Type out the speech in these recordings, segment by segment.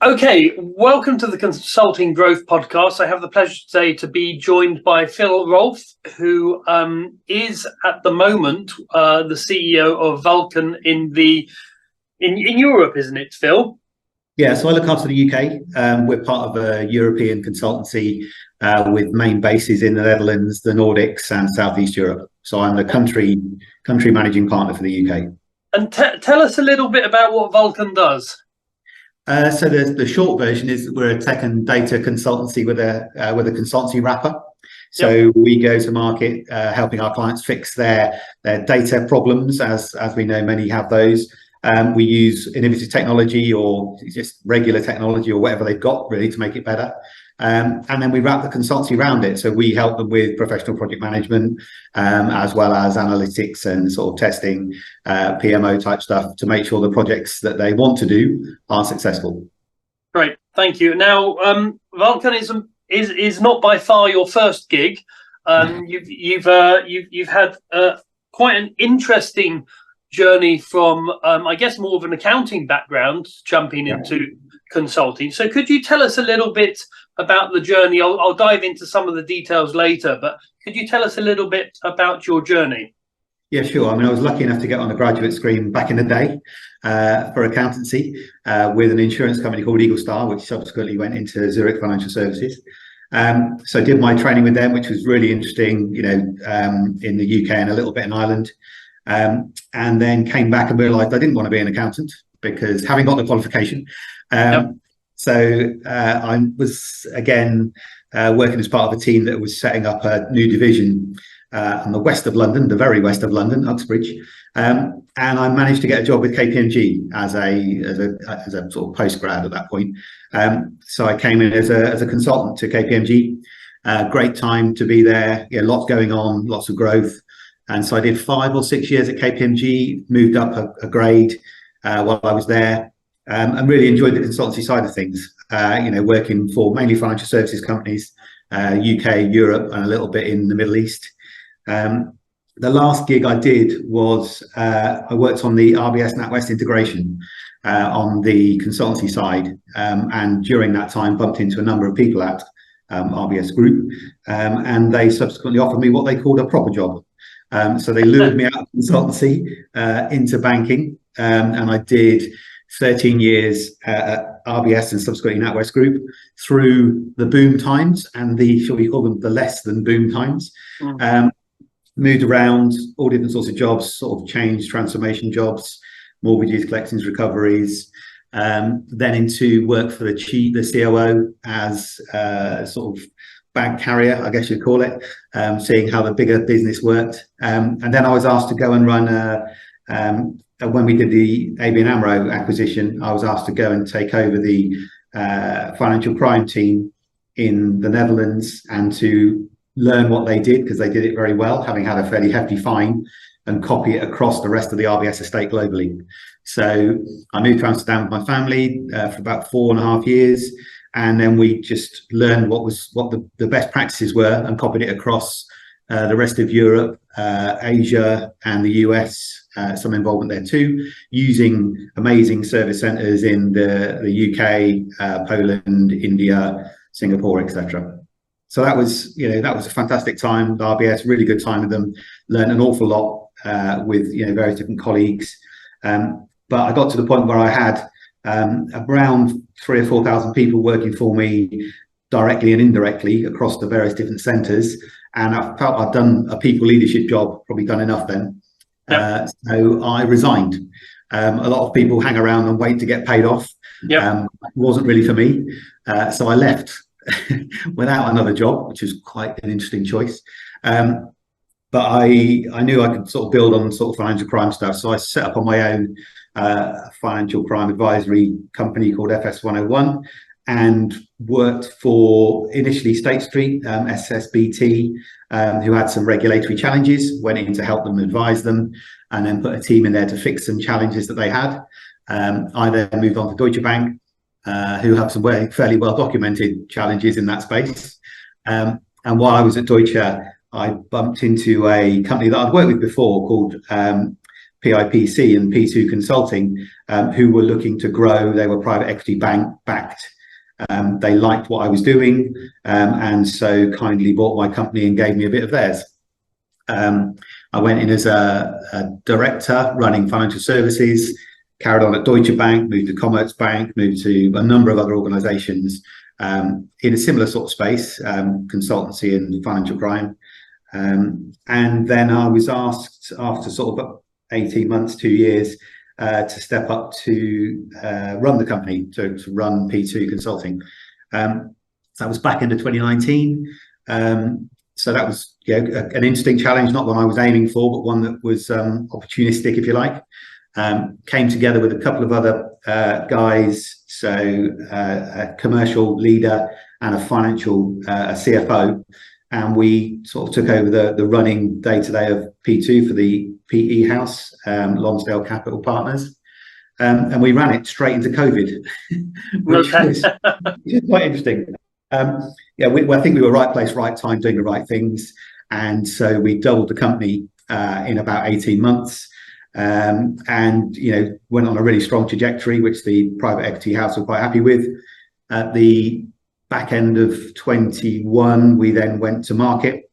Okay, welcome to the Consulting Growth Podcast. I have the pleasure today to be joined by Phil Rolfe, who is at the moment the CEO of Vulcan in Europe, isn't it, Phil? Yeah, so I look after the UK. We're part of a European consultancy with main bases in the Netherlands, the Nordics, and Southeast Europe. So I'm the country managing partner for the UK. And tell us a little bit about what Vulcan does. So the short version is that we're a tech and data consultancy with a consultancy wrapper. So we go to market helping our clients fix their data problems, as we know many have those. We use innovative technology or just regular technology or whatever they've got really to make it better. And then we wrap the consultancy around it. So we help them with professional project management, as well as analytics and sort of testing, PMO type stuff to make sure the projects that they want to do are successful. Great, thank you. Now, Vulcan is not by far your first gig. You've had quite an interesting journey from, I guess, more of an accounting background, jumping into consulting. So could you tell us a little bit about the journey? I'll dive into some of the details later, but could you tell us a little bit about your journey? Yeah, sure. I mean, I was lucky enough to get on the graduate stream back in the day for accountancy with an insurance company called Eagle Star, which subsequently went into Zurich Financial Services. So I did my training with them, which was really interesting, in the UK and a little bit in Ireland. And then came back and realised I didn't want to be an accountant because having got the qualification. So I was, again, working as part of a team that was setting up a new division in the west of London, the very west of London, Uxbridge. And I managed to get a job with KPMG as a sort of post-grad at that point. So I came in as a consultant to KPMG. Great time to be there, lots going on, lots of growth. And so I did 5 or 6 years at KPMG, moved up a grade while I was there, and really enjoyed the consultancy side of things, working for mainly financial services companies, UK, Europe, and a little bit in the Middle East. The last gig I did was I worked on the RBS NatWest integration on the consultancy side, and during that time bumped into a number of people at RBS Group, and they subsequently offered me what they called a proper job. So they lured me out of consultancy into banking, and I did 13 years at RBS and subsequently NatWest Group through the boom times and shall we call them, the less than boom times. Moved around, all different sorts of jobs, sort of change, transformation jobs, mortgages, collections, recoveries, then into work for the COO as sort of bag carrier, I guess you'd call it, seeing how the bigger business worked. And then I was asked to go and run, when we did the ABN AMRO acquisition, I was asked to go and take over the financial crime team in the Netherlands and to learn what they did, because they did it very well, having had a fairly hefty fine, and copy it across the rest of the RBS estate globally. So I moved to Amsterdam with my family for about 4.5 years. And then we just learned what the best practices were and copied it across the rest of Europe, Asia, and the US. Some involvement there too, using amazing service centres in the UK, Poland, India, Singapore, etc. So that was a fantastic time. The RBS, really good time with them. Learned an awful lot with various different colleagues. But I got to the point where I had around 3,000 or 4,000 people working for me directly and indirectly across the various different centres, and I felt I'd done a people leadership job, probably done enough then. So I resigned. A lot of people hang around and wait to get paid off. It wasn't really for me, so I left without another job, which was quite an interesting choice. But I knew I could sort of build on sort of financial crime stuff, so I set up on my own financial crime advisory company called FS101, and worked for initially State Street, SSBT, who had some regulatory challenges, went in to help them, advise them, and then put a team in there to fix some challenges that they had. I then moved on to Deutsche Bank, who have some fairly well documented challenges in that space. And while I was at Deutsche, I bumped into a company that I'd worked with before called PIPC and P2 Consulting, who were looking to grow. They were private equity backed. They liked what I was doing, and so kindly bought my company and gave me a bit of theirs. I went in as a director running financial services, carried on at Deutsche Bank, moved to Commerzbank, moved to a number of other organizations in a similar sort of space, consultancy and financial crime. And then I was asked after sort of 18 months, 2 years, to step up to run the company, to run P2 Consulting. That was back into 2019. So that was an interesting challenge, not one I was aiming for, but one that was opportunistic, if you like. Came together with a couple of other guys, so a commercial leader and a financial CFO, and we sort of took over the running day-to-day of P2 for the PE house, Lonsdale Capital Partners, and we ran it straight into COVID, which was quite interesting. I think we were right place, right time, doing the right things, and so we doubled the company in about 18 months. And went on a really strong trajectory, which the private equity house were quite happy with. At the back end of 21, we then went to market,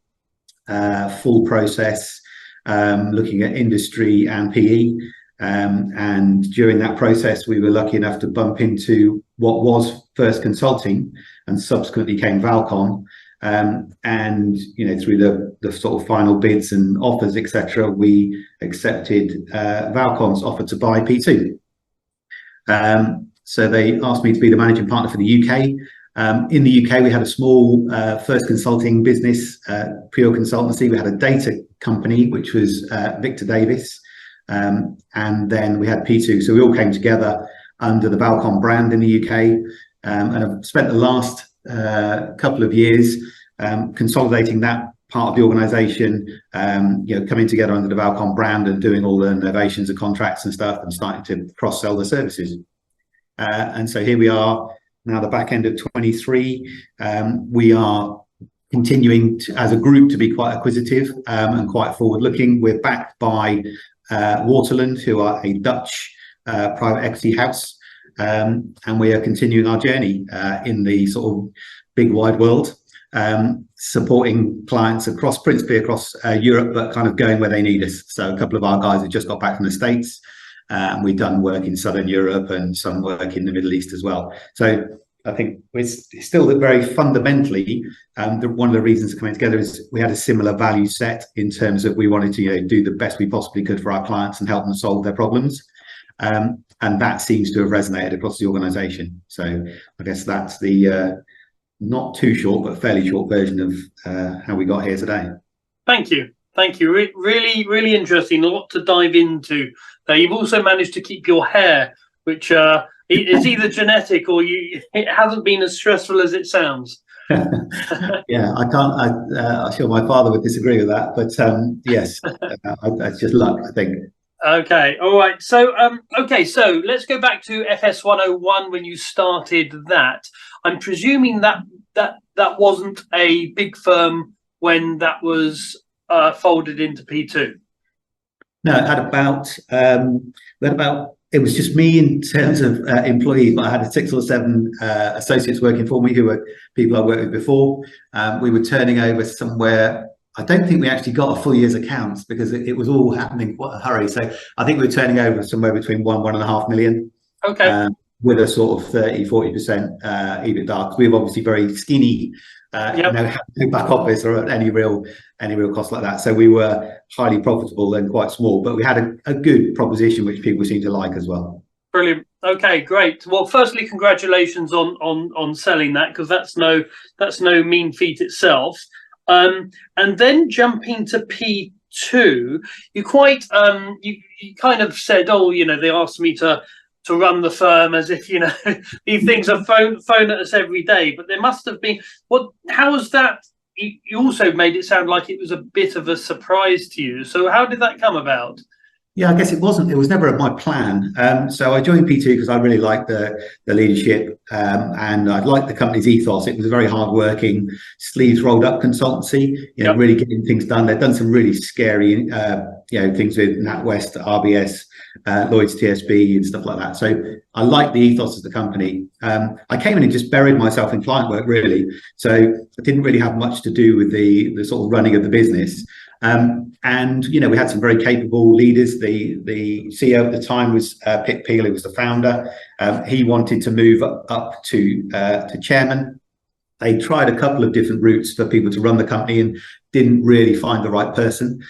full process, looking at industry and PE. And during that process, we were lucky enough to bump into what was first consulting and subsequently came Valcon. And through the sort of final bids and offers, etc., we accepted Valcon's offer to buy P2. So they asked me to be the managing partner for the UK. In the UK, we had a small first consulting business, pure consultancy. We had a data company, which was Victor Davis, and then we had P2. So we all came together under the Valcon brand in the UK, and I've spent the last couple of years consolidating that part of the organization, coming together under the Valcon brand and doing all the innovations of contracts and stuff, and starting to cross-sell the services. And so here we are now, the back end of 23. We are continuing as a group to be quite acquisitive and quite forward-looking. We're backed by Waterland, who are a Dutch private equity house, and we are continuing our journey in the sort of big wide world, supporting clients principally across Europe, but kind of going where they need us. So a couple of our guys have just got back from the States, and we've done work in Southern Europe and some work in the Middle East as well. So I think it's still very fundamentally, one of the reasons coming together is we had a similar value set in terms of we wanted to do the best we possibly could for our clients and help them solve their problems. And that seems to have resonated across the organization. So I guess that's the not too short, but fairly short version of how we got here today. Thank you. Really, really interesting. A lot to dive into. You've also managed to keep your hair, which is either genetic or it hasn't been as stressful as it sounds. Yeah, I'm sure my father would disagree with that, but yes, that's just luck, I think. Okay, all right. So, so let's go back to FS 101 when you started that. I'm presuming that wasn't a big firm when that was folded into P2. No, it had about it was just me in terms of employees, but I had 6 or 7 associates working for me who were people I worked with before. We were turning over somewhere. I don't think we actually got a full year's accounts because it was all happening in quite a hurry. So I think we were turning over somewhere between 1.5 million. Okay. With a sort of 30-40% EBITDA. We were obviously very skinny, no back office or any real cost like that. So we were highly profitable and quite small, but we had a good proposition which people seem to like as well. Brilliant. Okay, great. Well, firstly, congratulations on selling that, because that's no mean feat itself. And then jumping to P2, you quite you kind of said, oh, they asked me to run the firm, as if these things are phone at us every day. But there must have been how was that? You also made it sound like it was a bit of a surprise to you. So how did that come about? Yeah, I guess it wasn't. It was never my plan. So I joined P2 because I really liked the leadership, and I liked the company's ethos. It was a very hardworking, sleeves rolled up consultancy. Yep. Really getting things done. They've done some really scary, things with NatWest, RBS, Lloyd's TSB, and stuff like that. So I liked the ethos of the company. I came in and just buried myself in client work, really. So I didn't really have much to do with the sort of running of the business. And we had some very capable leaders. The CEO at the time was Pip Peel, who was the founder. He wanted to move up to chairman. They tried a couple of different routes for people to run the company and didn't really find the right person.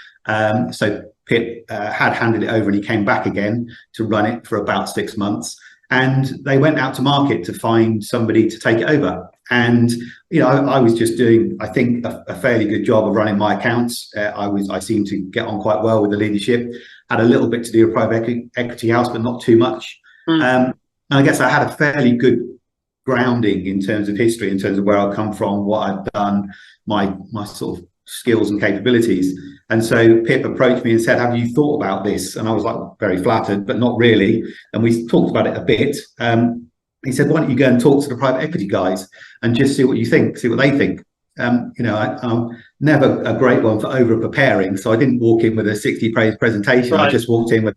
So Pip had handed it over, and he came back again to run it for about 6 months. And they went out to market to find somebody to take it over. And I was just doing, I think, a fairly good job of running my accounts. I seemed to get on quite well with the leadership. Had a little bit to do with private equity house, but not too much. And I guess I had a fairly good grounding in terms of history, in terms of where I've come from, what I've done, my sort of skills and capabilities. And so Pip approached me and said, "Have you thought about this?" And I was like, very flattered, but not really. And we talked about it a bit. He said, "Why don't you go and talk to the private equity guys and just see what you think, see what they think?" I'm never a great one for over preparing, so I didn't walk in with a 60-page presentation. Right. I just walked in with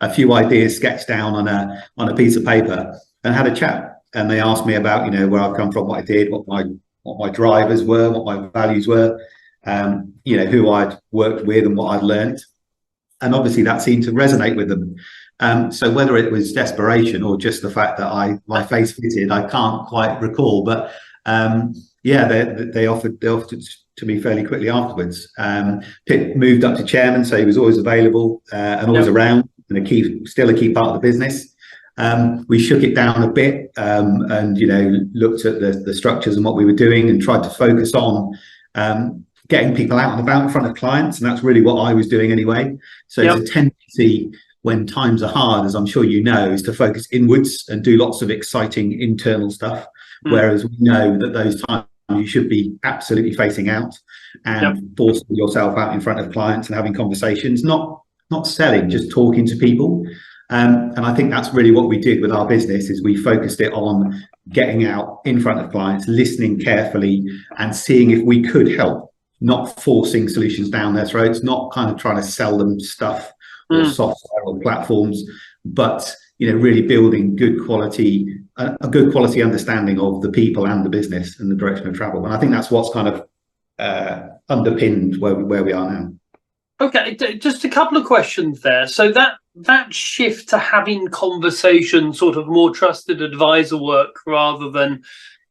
a few ideas sketched down on a piece of paper and had a chat. And they asked me about where I've come from, what I did, what my drivers were, what my values were, who I'd worked with and what I'd learned. And obviously that seemed to resonate with them. So whether it was desperation or just the fact that my face fitted, I can't quite recall. But they offered it to me fairly quickly afterwards. Pip moved up to chairman, so he was always available and always around, and still a key part of the business. We shook it down a bit and looked at the structures and what we were doing, and tried to focus on getting people out and about in front of clients, and that's really what I was doing anyway. So it's a tendency when times are hard, as I'm sure you know, is to focus inwards and do lots of exciting internal stuff, whereas we know that those times you should be absolutely facing out and forcing yourself out in front of clients and having conversations, not selling, just talking to people. And I think that's really what we did with our business, is we focused it on getting out in front of clients, listening carefully and seeing if we could help, not forcing solutions down their throats, not kind of trying to sell them stuff or software or platforms, but really building a good quality understanding of the people and the business and the direction of travel. And I think that's what's kind of underpinned where we are now. Okay, just a couple of questions there. So that shift to having conversation, sort of more trusted advisor work rather than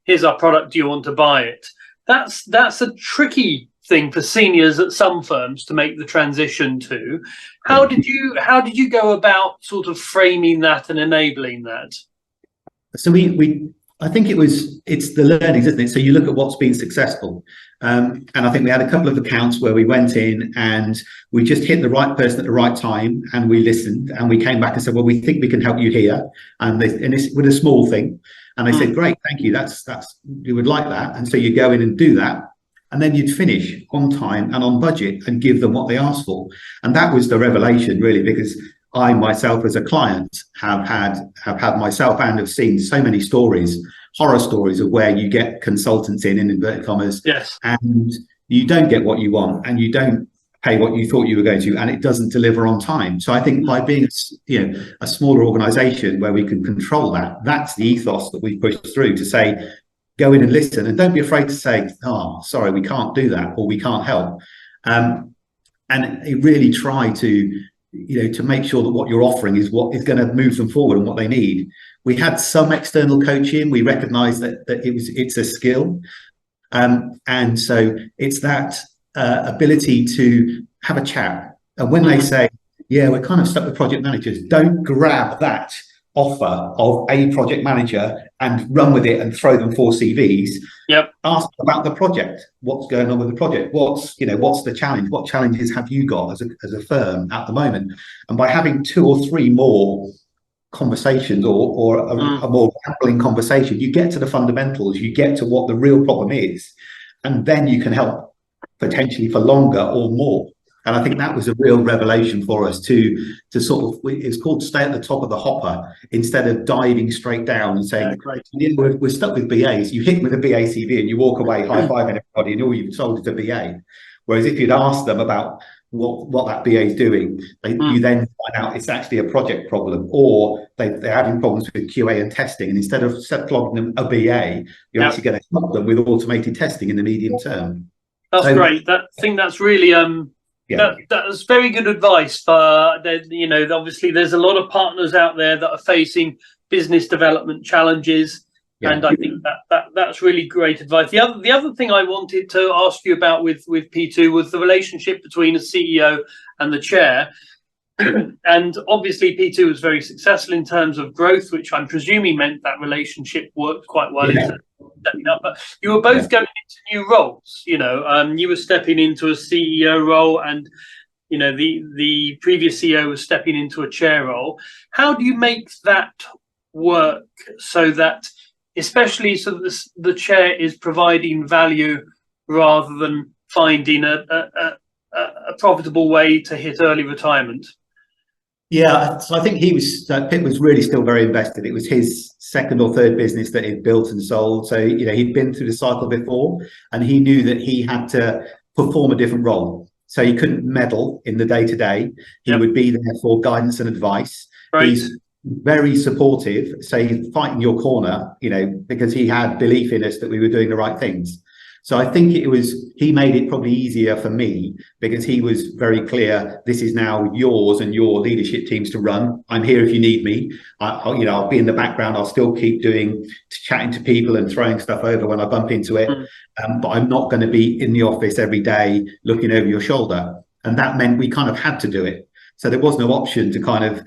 here's our product, do you want to buy it? That's a tricky thing for seniors at some firms to make the transition to. How did you go about sort of framing that and enabling that? So I think it's the learnings, isn't it? So you look at what's been successful. And I think we had a couple of accounts where we went in and we just hit the right person at the right time, and we listened, and we came back and said, well, we think we can help you here. And it's with a small thing. And they said, great, thank you. That's we would like that. And so you go in and do that. And then you'd finish on time and on budget and give them what they asked for. And that was the revelation, really, because I myself as a client have had myself and have seen so many stories, horror stories of where you get consultants in inverted commas, and you don't get what you want and you don't pay what you thought you were going to, and it doesn't deliver on time. So I think by being a smaller organization where we can control that's the ethos that we push through, to say, go in and listen, and don't be afraid to say, oh, sorry, we can't do that, or we can't help. And really try to make sure that what you're offering is what is going to move them forward and what they need. We had some external coaching. We recognized that it's a skill. And so it's that ability to have a chat. And when they say, yeah, we're kind of stuck with project managers, don't grab that offer of a project manager and run with it and throw them 4 CVs. Ask about the project. What's going on with the project? What's the challenge? What challenges have you got as a firm at the moment? And by having 2 or 3 more conversations or a more rambling conversation, you get to the fundamentals, you get to what the real problem is, and then you can help potentially for longer or more. And I think that was a real revelation for us to sort of, it's called stay at the top of the hopper instead of diving straight down and saying, yeah, we're stuck with BAs. You hit with a BA CV and you walk away high-fiving everybody and all you've sold is a BA. Whereas if you'd asked them about what that BA is doing, you then find out it's actually a project problem, or they're having problems with QA and testing. And instead of flogging them a BA, you're actually going to help them with automated testing in the medium term. That's great. I think that's really that's very good advice for you know, obviously there's a lot of partners out there that are facing business development challenges, and I think that's really great advice. The other thing I wanted to ask you about with P2 was the relationship between a CEO and the chair. And obviously P2 was very successful in terms of growth, which I'm presuming meant that relationship worked quite well in stepping up. But you were both going into new roles. You know, you were stepping into a CEO role, and you know the previous CEO was stepping into a chair role. How do you make that work so that, especially so that the chair is providing value rather than finding a profitable way to hit early retirement? Yeah, so I think Pip was really still very invested. It was his second or third business that he'd built and sold. So, you know, he'd been through the cycle before, and he knew that he had to perform a different role. So he couldn't meddle in the day-to-day. He would be there for guidance and advice. He's very supportive. So he's fighting your corner, you know, because he had belief in us that we were doing the right things. So I think he made it probably easier for me because he was very clear, this is now yours and your leadership teams to run. I'm here if you need me. I'll be in the background. I'll still keep chatting to people and throwing stuff over when I bump into it. But I'm not going to be in the office every day looking over your shoulder. And that meant we kind of had to do it. So there was no option to kind of,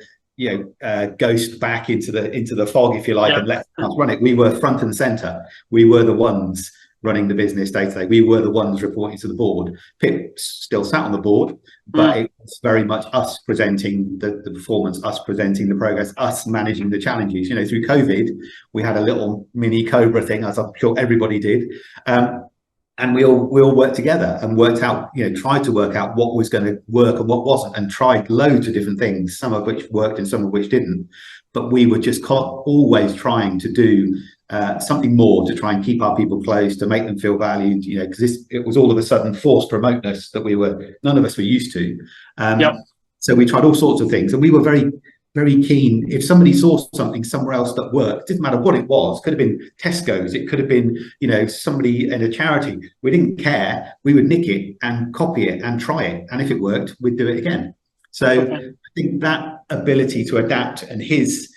ghost back into the fog, if you like, and let us run it. We were front and center. We were the ones running the business day to day. We were the ones reporting to the board. Pip still sat on the board, but it was very much us presenting the performance, us presenting the progress, us managing the challenges. You know, through COVID, we had a little mini Cobra thing, as I'm sure everybody did. And we all worked together and worked out, you know, tried to work out what was going to work and what wasn't, and tried loads of different things, some of which worked and some of which didn't. But we were just always trying to do something more to try and keep our people close, to make them feel valued, you know, because it was all of a sudden forced remoteness that none of us were used to. So we tried all sorts of things, and we were very, very keen. If somebody saw something somewhere else that worked, didn't matter what it was, could have been Tesco's, it could have been, you know, somebody in a charity. We didn't care. We would nick it and copy it and try it, and if it worked, we'd do it again. So I think that ability to adapt and his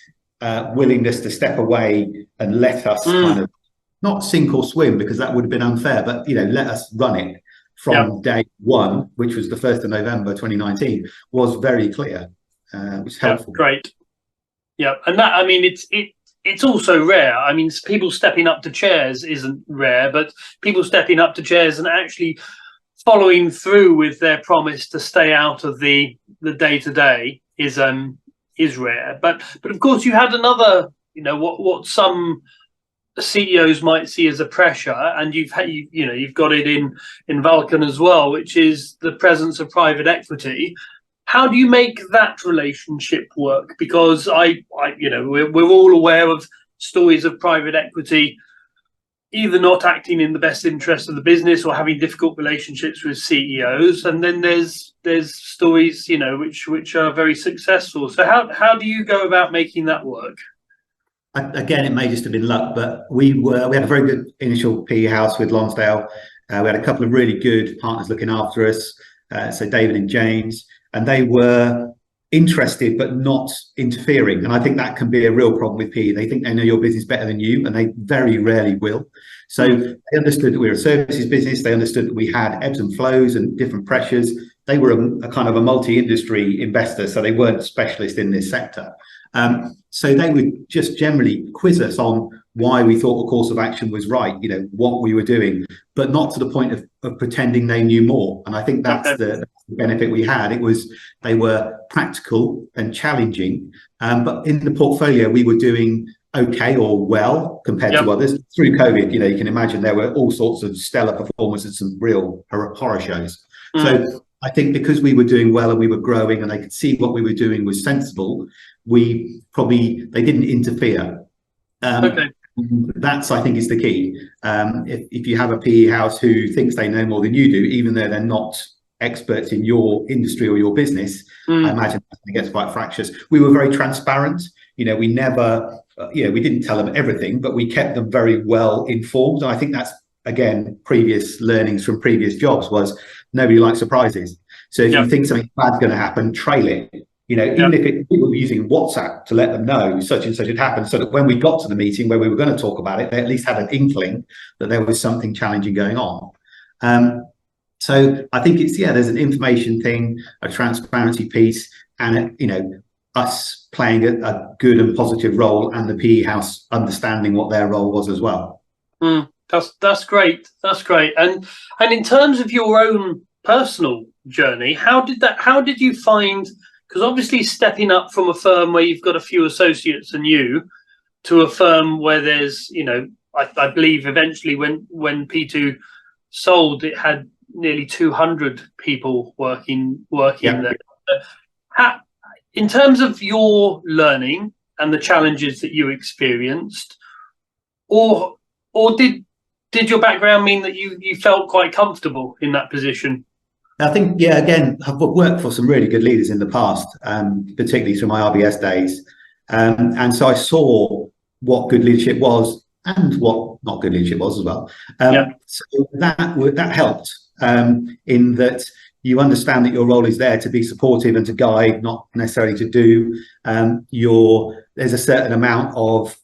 willingness to step away and let us kind of not sink or swim, because that would have been unfair, but, you know, let us run it from day one, which was the 1st of November 2019, was very clear. It was helpful. Great. Yeah, and that, I mean, it's also rare. I mean, people stepping up to chairs isn't rare, but people stepping up to chairs and actually following through with their promise to stay out of the day-to-day is rare. But of course, you had another, you know, what some CEOs might see as a pressure, and you've got it in Vulcan as well, which is the presence of private equity. How do you make that relationship work? Because we're all aware of stories of private equity either not acting in the best interest of the business or having difficult relationships with CEOs, and then there's stories, you know, which are very successful. So how do you go about making that work? Again, it may just have been luck, but we had a very good initial PE house with Lonsdale. We had a couple of really good partners looking after us, so David and James, and they were interested but not interfering. And I think that can be a real problem with PE. They think they know your business better than you, and they very rarely will. So they understood that we were a services business. They understood that we had ebbs and flows and different pressures. They were a kind of a multi-industry investor, so they weren't specialists in this sector. So they would just generally quiz us on why we thought a course of action was right, you know, what we were doing, but not to the point of pretending they knew more. And I think that's the benefit we had. They were practical and challenging, but in the portfolio we were doing okay or well compared to others. Through COVID, you know, you can imagine there were all sorts of stellar performances and real horror shows. So I think because we were doing well and we were growing and they could see what we were doing was sensible, they didn't interfere. Okay. That's, I think, is the key. If you have a PE house who thinks they know more than you do, even though they're not experts in your industry or your business, I imagine it gets quite fractious. We were very transparent. We never, we didn't tell them everything, but we kept them very well informed. And I think that's, again, previous learnings from previous jobs was nobody likes surprises. So if you think something bad's going to happen, trail it. Even if we were using WhatsApp to let them know such and such had happened, so that when we got to the meeting where we were going to talk about it, they at least had an inkling that there was something challenging going on. So I think there's an information thing, a transparency piece, and us playing a good and positive role, and the PE house understanding what their role was as well. That's great. That's great. And in terms of your own personal journey, how did you find? Because obviously stepping up from a firm where you've got a few associates and you to a firm where there's, I believe eventually when P2 sold, it had nearly 200 people working there. In terms of your learning and the challenges that you experienced, or did your background mean that you felt quite comfortable in that position? I think, again, I've worked for some really good leaders in the past, particularly through my RBS days. And so I saw what good leadership was and what not good leadership was as well. So that helped in that you understand that your role is there to be supportive and to guide, not necessarily to do. There's a certain amount of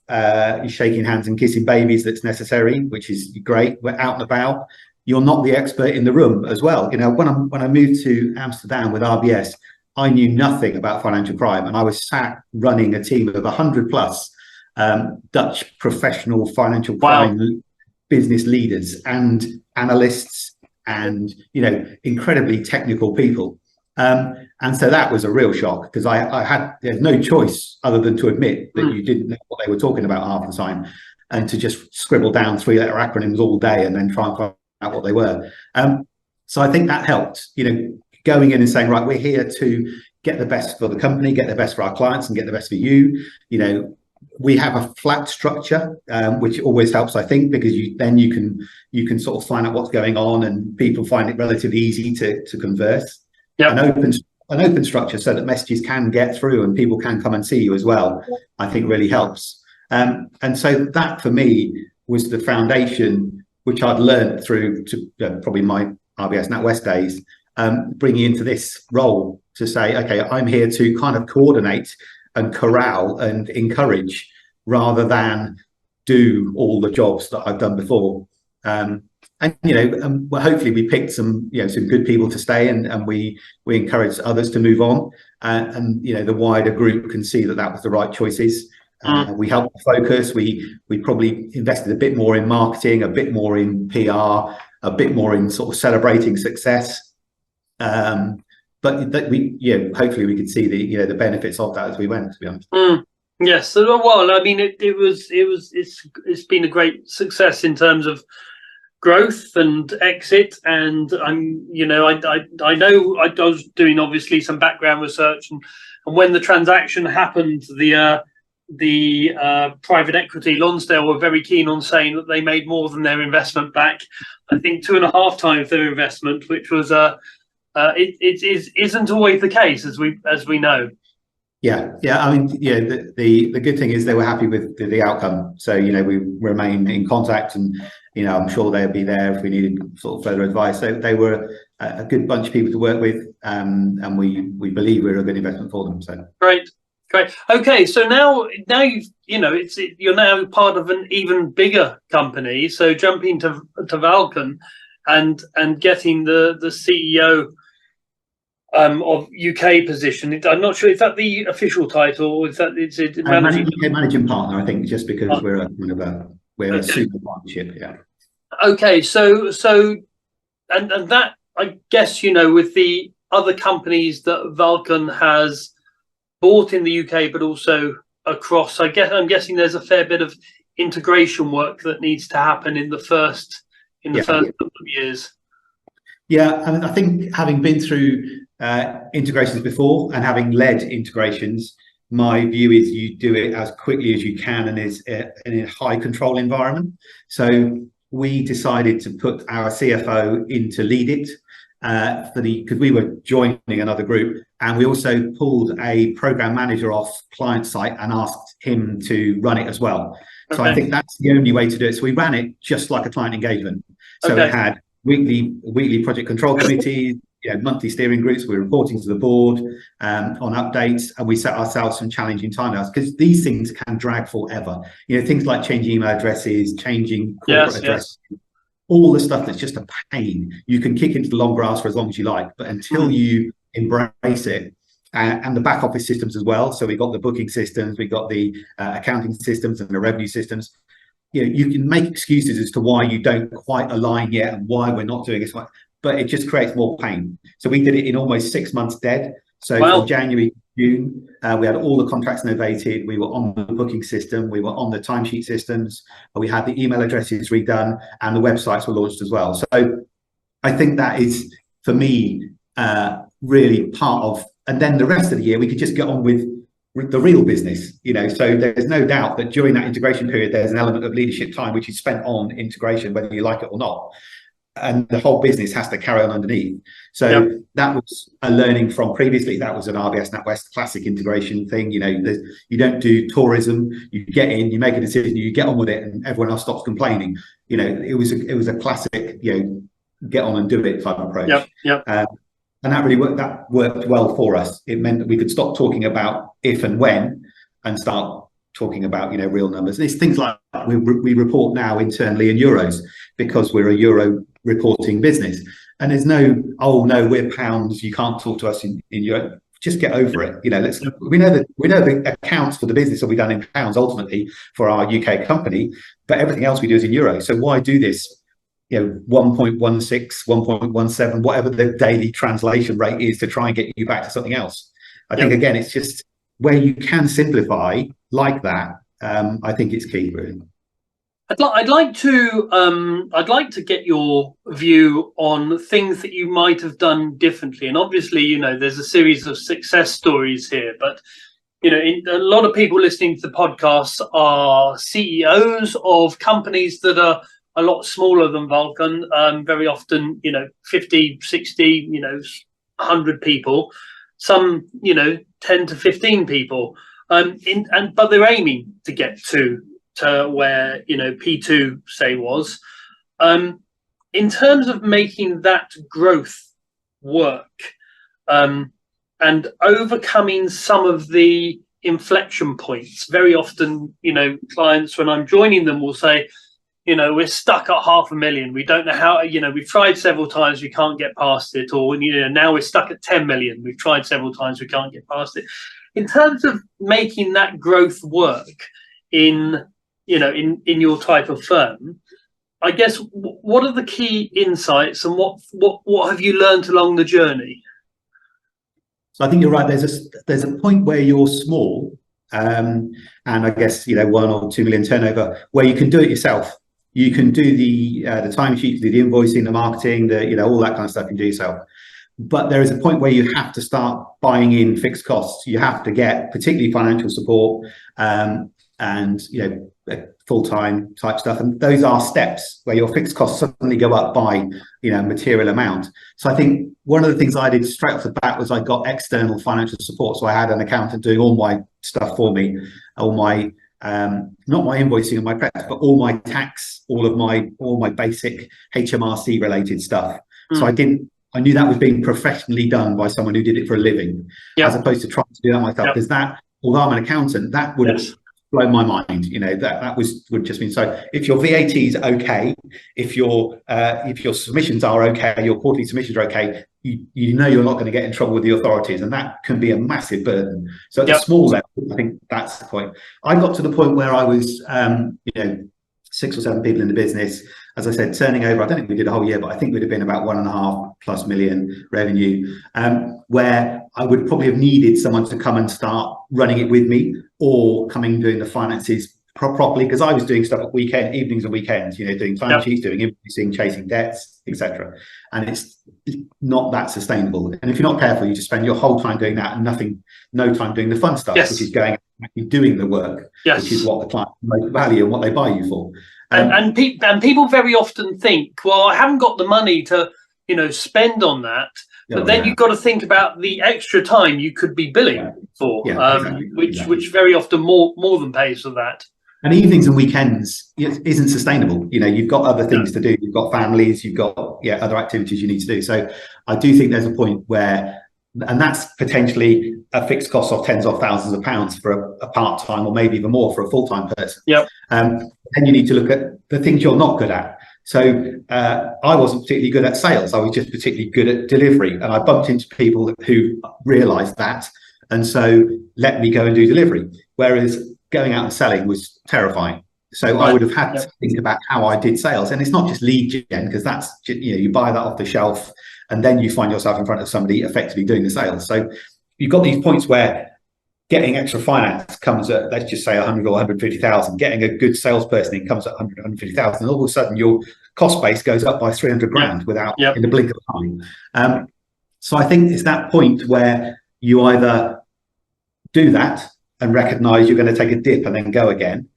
shaking hands and kissing babies that's necessary, which is great. We're out and about. You're not the expert in the room as well. When I moved to Amsterdam with RBS, I knew nothing about financial crime, and I was sat running a team of 100 plus Dutch professional financial crime business leaders and analysts and incredibly technical people. And so that was a real shock, because there's no choice other than to admit that you didn't know what they were talking about half the time, and to just scribble down 3-letter acronyms all day and then try and find out what they were. So I think that helped, going in and saying, right, we're here to get the best for the company, get the best for our clients, and get the best for you. We have a flat structure, which always helps, I think, because you can sort of find out what's going on, and people find it relatively easy to converse. An open structure so that messages can get through and people can come and see you as well, I think really helps. And so that for me was the foundation, which I'd learned through probably my RBS NatWest days, bringing into this role to say, okay, I'm here to kind of coordinate and corral and encourage, rather than do all the jobs that I've done before. And hopefully we picked some good people to stay, and we encouraged others to move on, and the wider group can see that was the right choices. We helped focus. We probably invested a bit more in marketing, a bit more in PR, a bit more in sort of celebrating success. But that hopefully we could see the benefits of that as we went, to be honest. Yes. So, well, I mean, it's been a great success in terms of growth and exit. And I know I was doing obviously some background research, and when the transaction happened, the private equity Lonsdale were very keen on saying that they made more than their investment back. I think 2.5 times their investment, which was it isn't always the case, as we know. I mean, the good thing is they were happy with the outcome. So we remain in contact, and I'm sure they'll be there if we needed sort of further advice. So they were a good bunch of people to work with, and we believe we're a good investment for them. So great. Okay, so now you're now part of an even bigger company. So jumping to Valcon and getting the CEO of UK position. I'm not sure, is that the official title, or is that managing partner? I think, just because we're a super partnership. Yeah. Okay, so and that, I guess, with the other companies that Vulcan has bought in the UK, but also across, I'm guessing there's a fair bit of integration work that needs to happen in the first couple of years. Yeah, I mean, I think having been through integrations before and having led integrations, my view is you do it as quickly as you can and is in a high control environment. So we decided to put our CFO in to lead it because we were joining another group, and we also pulled a program manager off client site and asked him to run it as well. So I think that's the only way to do it. So we ran it just like a client engagement. So it had weekly project control committees, monthly steering groups. We're reporting to the board on updates, and we set ourselves some challenging timelines because these things can drag forever. Things like changing email addresses, changing corporate addresses, all the stuff that's just a pain. You can kick into the long grass for as long as you like, but until you embrace it, and the back office systems as well. So we've got the booking systems, we've got the accounting systems and the revenue systems. You can make excuses as to why you don't quite align yet and why we're not doing it, but it just creates more pain. So we did it in almost 6 months dead. So from January to June, we had all the contracts novated. We were on the booking system. We were on the timesheet systems. We had the email addresses redone, and the websites were launched as well. So I think that is, for me, really part of. And then the rest of the year, we could just get on with the real business. So there's no doubt that during that integration period, there's an element of leadership time which is spent on integration, whether you like it or not. And the whole business has to carry on underneath. So that was a learning from previously. That was an RBS NatWest classic integration thing. You don't do tourism. You get in, you make a decision, you get on with it, and everyone else stops complaining. It was a classic, get on and do it type approach. And that really worked. That worked well for us. It meant that we could stop talking about if and when and start talking about real numbers. It's things like we report now internally in euros because we're a euro reporting business, and there's no, oh no, we're pounds, you can't talk to us in euro. Just get over it. We know the accounts for the business will be done in pounds ultimately for our UK company, but everything else we do is in euros. So why do this 1.16, 1.17, whatever the daily translation rate is, to try and get you back to something else? I think again, it's just where you can simplify like that. I think it's key, really. I'd like to get your view on things that you might have done differently. And obviously, there's a series of success stories here, but a lot of people listening to the podcast are CEOs of companies that are a lot smaller than Vulcan, very often, 50, 60, 100 people, some, 10 to 15 people, but they're aiming to get to where, P2 say was. In terms of making that growth work, and overcoming some of the inflection points, very often, clients, when I'm joining them, will say, we're stuck at 500,000. We don't know how, we've tried several times, we can't get past it. Or, now we're stuck at 10 million. We've tried several times, we can't get past it. In terms of making that growth work in your type of firm, I guess, what are the key insights and what have you learned along the journey? So I think you're right. There's a point where you're small, and I guess, 1 or 2 million turnover, where you can do it yourself. You can do the timesheets, the invoicing, the marketing, all that kind of stuff you can do yourself. But there is a point where you have to start buying in fixed costs. You have to get particularly financial support, and full-time type stuff. And those are steps where your fixed costs suddenly go up by material amount. So I think one of the things I did straight off the bat was I got external financial support. So I had an accountant doing all my stuff for me, all my not my invoicing and my prep, but all my tax, all my basic HMRC related stuff. So I knew that was being professionally done by someone who did it for a living, as opposed to trying to do that myself. Because that, although I'm an accountant, that would have blown my mind. That would just mean, so if your VAT is okay, if your submissions are okay, your quarterly submissions are okay, you're not going to get in trouble with the authorities, and that can be a massive burden. So at the small level, I think that's the point. I got to the point where I was 6 or 7 people in the business, as I said, turning over, I don't think we did a whole year, but I think we'd have been about 1.5+ million revenue, where I would probably have needed someone to come and start running it with me, or coming and doing the finances properly, because I was doing stuff at evenings and weekends, you know, doing time Yep. sheets, doing invoicing, chasing debts, etc. And it's not that sustainable. And if you're not careful, you just spend your whole time doing that and no time doing the fun stuff, Yes. which is going out and actually doing the work, Yes. which is what the client most value and what they buy you for. And people very often think, well, I haven't got the money to, you know, spend on that. But then you've got to think about the extra time you could be billing for, exactly. which very often more than pays for that. And evenings and weekends isn't sustainable. You know, you've got other things to do. You've got families. You've got other activities you need to do. So I do think there's a point where, and that's potentially a fixed cost of tens of thousands of pounds for a part-time, or maybe even more for a full-time person. Yep. Then you need to look at the things you're not good at. So I wasn't particularly good at sales. I was just particularly good at delivery. And I bumped into people who realized that, and so let me go and do delivery. Whereas going out and selling was terrifying. So I would have had to think about how I did sales. And it's not just lead gen, because that's, you know, you buy that off the shelf and then you find yourself in front of somebody effectively doing the sales. So you've got these points where getting extra finance comes at, let's just say 100 or 150,000. Getting a good salesperson in comes at 100, 150,000. And all of a sudden your cost base goes up by 300 grand without in the blink of time. So I think it's that point where you either do that and recognize you're going to take a dip and then go again.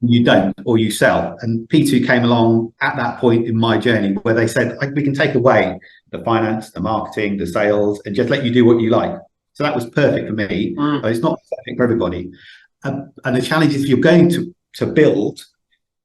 You don't, or you sell. And P2 came along at that point in my journey where they said, we can take away the finance, the marketing, the sales, and just let you do what you like. So that was perfect for me, but it's not perfect for everybody. And the challenge is, if you're going to build,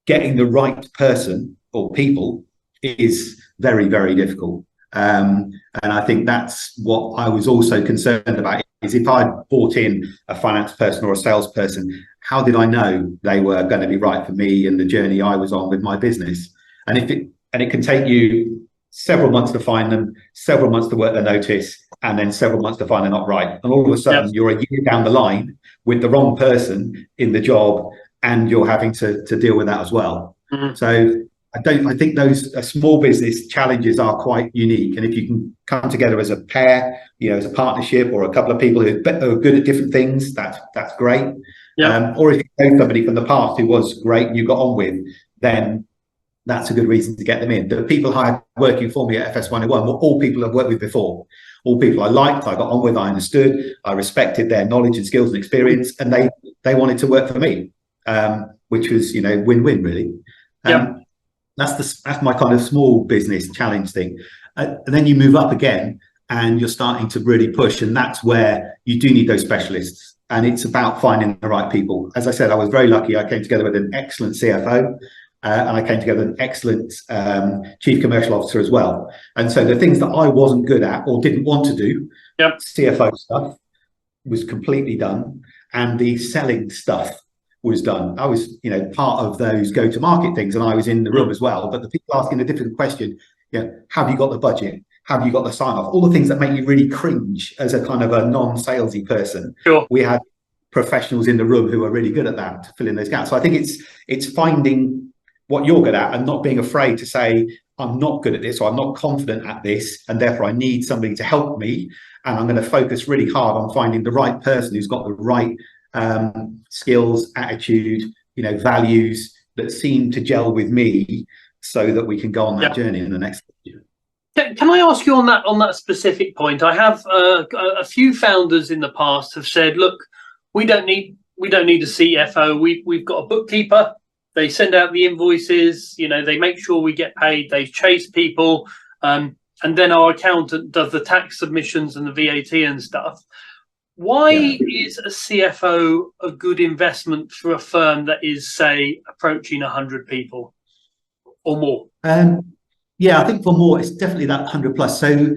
getting the right person or people is very, very difficult. And I think that's what I was also concerned about, is if I brought in a finance person or a salesperson, how did I know they were going to be right for me and the journey I was on with my business? And it can take you several months to find them, several months to work their notice, and then several months to find they're not right. And all of a sudden you're a year down the line with the wrong person in the job, and you're having to deal with that as well. So I think those small business challenges are quite unique. And if you can come together as a pair, you know, as a partnership, or a couple of people who are good at different things, that's great. Or if you know somebody from the past who was great and you got on with, then that's a good reason to get them in. The people hired working for me at FS 101 were all people I've worked with before, all people I liked, I got on with, I understood, I respected their knowledge and skills and experience, and they wanted to work for me, which was, you know, win-win really. That's my kind of small business challenge thing. And then you move up again and you're starting to really push, and that's where you do need those specialists. And it's about finding the right people. As I said, I was very lucky. I came together with an excellent CFO, and I came together with an excellent chief commercial officer as well. And so the things that I wasn't good at or didn't want to do, CFO stuff was completely done, and the selling stuff was done. I was, you know, part of those go-to-market things, and I was in the room as well. But the people asking a different question, you know, have you got the budget? Have you got the sign-off? All the things that make you really cringe as a kind of a non-salesy person. We had professionals in the room who are really good at that, to fill in those gaps. So I think it's finding what you're good at and not being afraid to say, I'm not good at this, or I'm not confident at this, and therefore I need somebody to help me. And I'm going to focus really hard on finding the right person who's got the right skills, attitude, you know, values that seem to gel with me, so that we can go on that journey in the next year. Can I ask you on that specific point? I have a few founders in the past have said, look, we don't need a CFO. We've got a bookkeeper. They send out the invoices. You know, they make sure we get paid. They chase people, and then our accountant does the tax submissions and the VAT and stuff. Why is a CFO a good investment for a firm that is, say, approaching 100 people or more? Yeah, I think for more, it's definitely that 100 plus. So,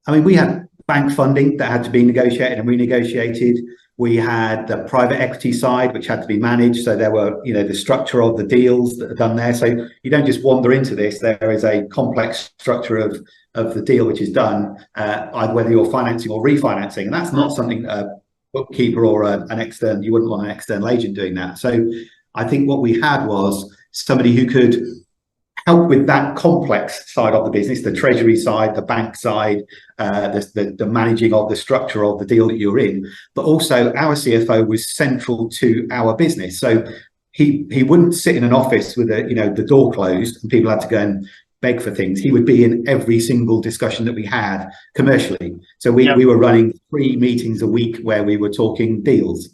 I mean, we had bank funding that had to be negotiated and renegotiated. We had the private equity side, which had to be managed. So there were, you know, the structure of the deals that are done there. So you don't just wander into this. There is a complex structure of the deal which is done, either whether you're financing or refinancing. And that's not something a bookkeeper or an external, you wouldn't want an external agent doing that. So I think what we had was somebody who could help with that complex side of the business, the treasury side, the bank side, the managing of the structure of the deal that you're in. But also our CFO was central to our business. So he wouldn't sit in an office with the door closed and people had to go and beg for things. He would be in every single discussion that we had commercially. So we were running 3 meetings a week where we were talking deals.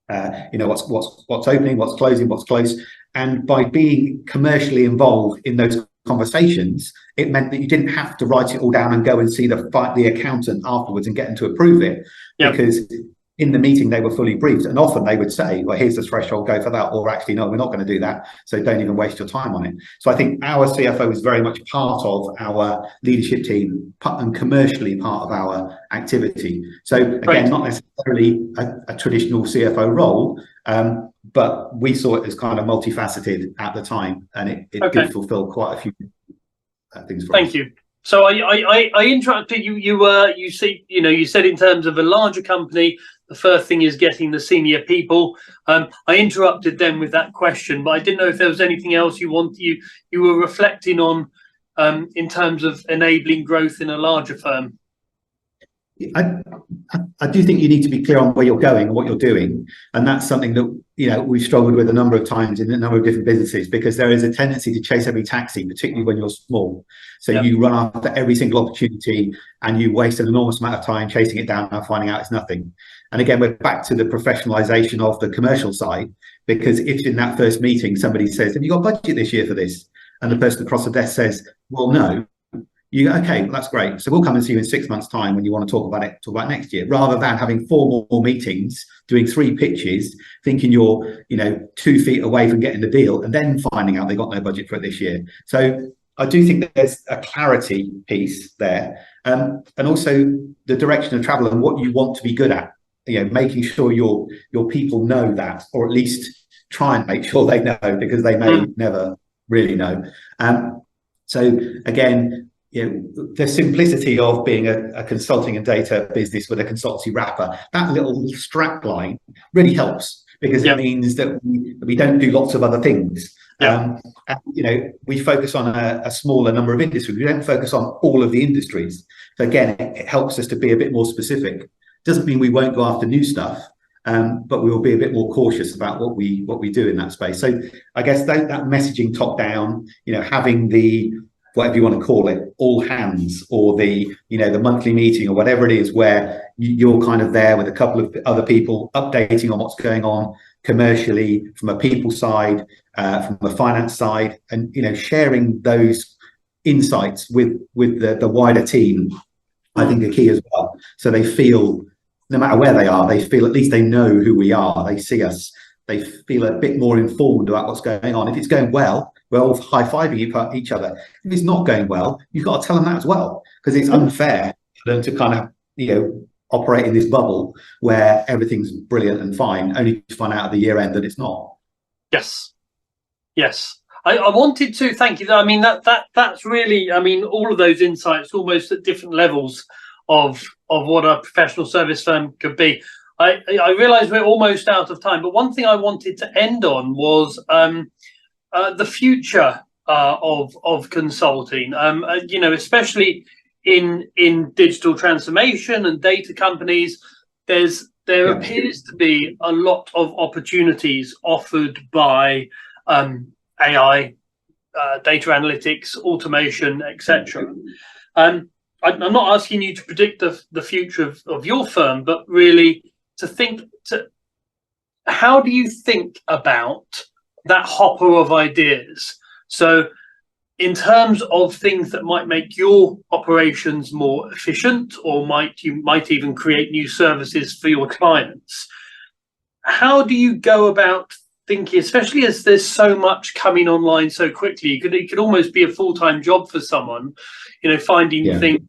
What's opening, what's closing, what's close. And by being commercially involved in those conversations, it meant that you didn't have to write it all down and go and see the accountant afterwards and get them to approve it, because in the meeting they were fully briefed, and often they would say, well, here's the threshold, go for that, or actually no, we're not going to do that, so don't even waste your time on it. So I think our CFO is very much part of our leadership team and commercially part of our activity. So again, not necessarily a traditional CFO role, but we saw it as kind of multifaceted at the time, and it did fulfill quite a few things for us. Thank you. So I interrupted you. You said in terms of a larger company, the first thing is getting the senior people. I interrupted them with that question, but I didn't know if there was anything else you were reflecting on in terms of enabling growth in a larger firm. I do think you need to be clear on where you're going and what you're doing, and that's something that we've struggled with a number of times in a number of different businesses, because there is a tendency to chase every taxi, particularly when you're small. So you run after every single opportunity and you waste an enormous amount of time chasing it down and finding out it's nothing. And again, we're back to the professionalization of the commercial side, because if in that first meeting somebody says, have you got budget this year for this? And the person across the desk says, well, no. You go, okay, well, that's great. So we'll come and see you in 6 months' time when you want to talk about next year, rather than having 4 more meetings, doing 3 pitches, thinking you're 2 feet away from getting the deal, and then finding out they got no budget for it this year. So I do think that there's a clarity piece there, and also the direction of travel and what you want to be good at. Making sure your people know that, or at least try and make sure they know, because they may never really know. So again, the simplicity of being a consulting and data business with a consultancy wrapper, that little strap line really helps, because it means that we don't do lots of other things. We focus on a smaller number of industries. We don't focus on all of the industries. So again, it helps us to be a bit more specific. Doesn't mean we won't go after new stuff, but we will be a bit more cautious about what we do in that space. So I guess that messaging top down, having the, whatever you want to call it, all hands, or the monthly meeting, or whatever it is, where you're kind of there with a couple of other people updating on what's going on commercially, from a people side, from a finance side, and sharing those insights with the wider team, I think are key as well. So they feel, no matter where they are, they feel at least they know who we are, they see us, they feel a bit more informed about what's going on. If it's going well, we're all high-fiving each other. If it's not going well, you've got to tell them that as well, because it's unfair for them to kind of operate in this bubble where everything's brilliant and fine, only to find out at the year end that it's not. Yes. I wanted to thank you. I mean, that's really, I mean, all of those insights almost at different levels of what a professional service firm could be. I realize we're almost out of time, but one thing I wanted to end on was the future of consulting, especially in digital transformation and data companies. There appears to be a lot of opportunities offered by AI, data analytics, automation, etc. I'm not asking you to predict the future of your firm, but really to think how do you think about that hopper of ideas? So in terms of things that might make your operations more efficient, or you might even create new services for your clients, how do you go about thinking, especially as there's so much coming online so quickly? It could almost be a full-time job for someone, finding things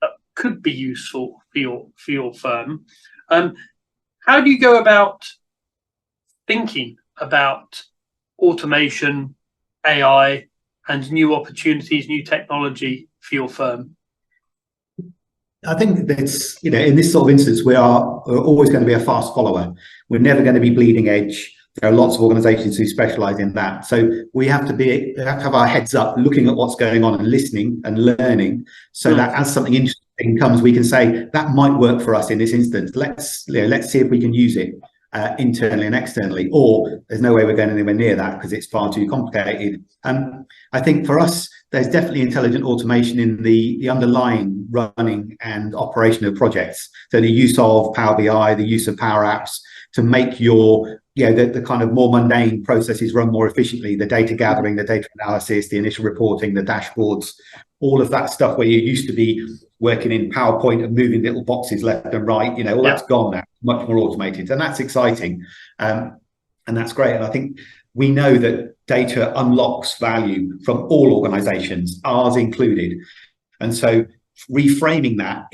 that could be useful for your firm. How do you go about thinking about automation, AI, and new opportunities, new technology for your firm? I think that's, in this sort of instance, we're always going to be a fast follower. We're never going to be bleeding edge. There are lots of organizations who specialize in that. So we have to have our heads up, looking at what's going on and listening and learning, so that as something interesting comes, we can say that might work for us in this instance. Let's see if we can use it. internally and externally, or there's no way we're going anywhere near that because it's far too complicated. I think for us, there's definitely intelligent automation in the underlying running and operation of projects. So the use of Power BI, the use of Power Apps to make your the kind of more mundane processes run more efficiently, the data gathering, the data analysis, the initial reporting, the dashboards, all of that stuff where you used to be working in PowerPoint and moving little boxes left and right, all that's gone now, much more automated, and that's exciting. And that's great. And I think we know that data unlocks value from all organizations, ours included. And so reframing that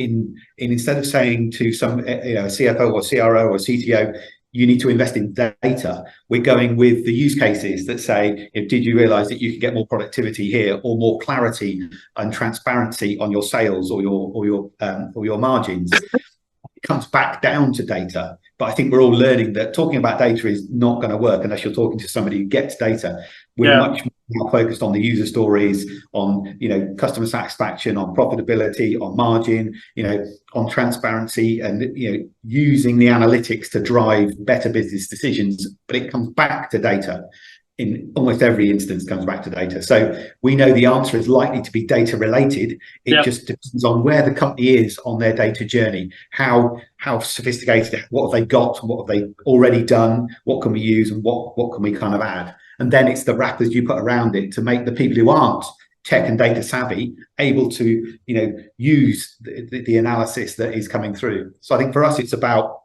instead of saying to some a CFO or CRO or CTO, you need to invest in data, we're going with the use cases that say, did you realize that you could get more productivity here, or more clarity and transparency on your sales or your margins? It comes back down to data. But I think we're all learning that talking about data is not going to work unless you're talking to somebody who gets data. We're much more focused on the user stories, on customer satisfaction, on profitability, on margin, on transparency, and using the analytics to drive better business decisions. But it comes back to data. In almost every instance comes back to data. So we know the answer is likely to be data related. It just depends on where the company is on their data journey, how sophisticated, what have they got, what have they already done, what can we use, and what can we kind of add. And then it's the wrappers you put around it to make the people who aren't tech and data savvy able to use the analysis that is coming through. So I think for us it's about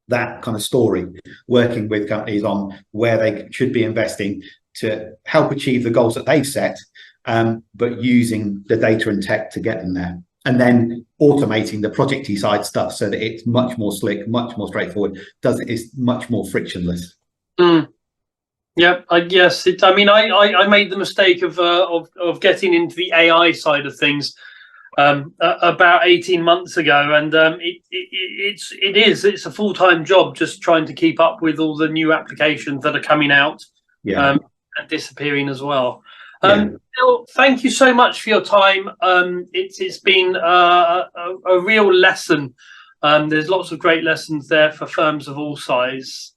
that kind of story, working with companies on where they should be investing to help achieve the goals that they've set, but using the data and tech to get them there, and then automating the projecty side stuff so that it's much more slick, much more straightforward, it's much more frictionless. Yeah, yes. I made the mistake of getting into the AI side of things about 18 months ago, and it's a full-time job just trying to keep up with all the new applications that are coming out and disappearing as well. Phil, thank you so much for your time. It's been a real lesson. There's lots of great lessons there for firms of all sizes,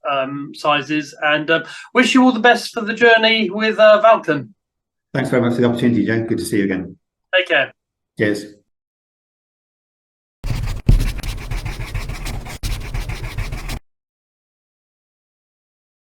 and wish you all the best for the journey with Valcon. Thanks very much for the opportunity, Joe. Good to see you again. Take care. Cheers.